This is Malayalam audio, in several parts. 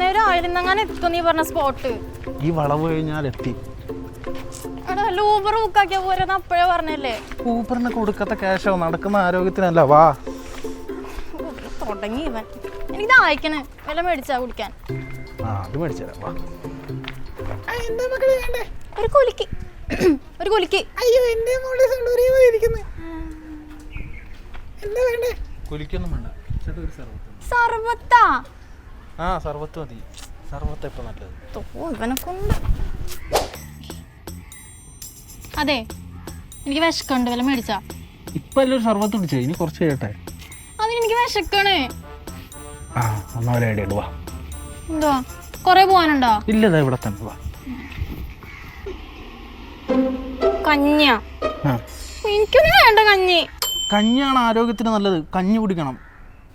നേരം ആയിരുന്നങ്ങനെ എത്തും നീ പറഞ്ഞ സ്പോട്ട്. ഈ വളവ് കഴിഞ്ഞാൽ എത്തി. ഊബർ ബുക്കാക്കിയ പോരെന്ന് അപ്പോഴേ പറഞ്ഞല്ലേ. ഊബറിന് കൊടുക്കാത്ത ക്യാഷോ നടക്കുന്ന ആരോഗ്യത്തിനല്ല. വാ തുടങ്ങി ഇവൻ. എനിക്ക് ദാഹിക്കണ്, വല്ല മേടിച്ചാ കുടിക്കാൻ. അത് മേടിച്ചുതരാം. വാ. ഒരു കുലിക്ക് ഒരു കുലിക്ക്. അയ്യോ എന്റെ മോളെ എന്താ വേണ്ടേ? കുലിക്കൊന്നും വേണ്ട. സർബത്താ? ആ സർബത്ത് മതി. സർബത്ത് ഇപ്പൊ നല്ലത്. ഇവനെ കൊണ്ട്. അതെ എനിക്ക് വിശക്കുണ്ട്, വല്ല മേടിച്ചാ. ഇപ്പൊ എല്ലാം സർബത്ത് കുടിച്ചേ, ഇനി കുറച്ച് കേട്ടെ. അതിനെനിക്ക് വിശക്കണ്. ആ ഒന്നും ഒരു ഐഡിയ ഉണ്ട്. വാ. എന്താ കൊറേ പോവാനുണ്ടോ? ഇല്ലതാ ഇവിടെ തന്നെ. വാ. കഞ്ഞിയാ? എനിക്കൊന്നും വേണ്ട കഞ്ഞി. കഞ്ഞിയാണ് ആരോഗ്യത്തിന് നല്ലത്. കഞ്ഞി കുടിക്കണം.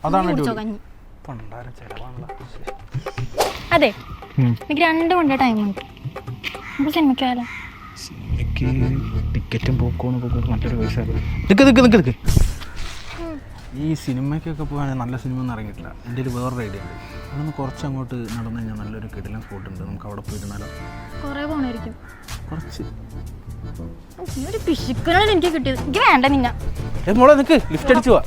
അതാണ് കഞ്ഞി. പണ്ടാരം ചെലവാണല്ലോ. അതെ എനിക്ക് 2 മണിയുടെ ടൈമുണ്ട്. നമുക്ക് സിനിമയ്ക്കാലോ? സിനിമയ്ക്ക് ടിക്കറ്റും പോക്കോന്ന് നല്ലൊരു പൈസ. നിൽക്ക് ഈ സിനിമയ്ക്കൊക്കെ പോകാൻ നല്ല സിനിമ ഒന്നും ഇറങ്ങിയിട്ടില്ല. എൻ്റെ ഒരു വേറൊരു ഐഡിയ ഉണ്ട്. അതൊന്ന് കുറച്ചങ്ങോട്ട് നടന്നു കഴിഞ്ഞാൽ നല്ലൊരു കിടിലൻ സ്പോട്ട് ഉണ്ട്. നമുക്ക് അവിടെ പോയിരുന്നാലോ? കുറേ പോണായിരിക്കും. കുറച്ച് ഒരു പിശുക്കനാണ് എനിക്ക് കിട്ടിയത്. എനിക്ക് വേണ്ട നിന്നെ. മോളെ നിൽക്ക്, ലിഫ്റ്റ് അടിച്ചു പോവാ.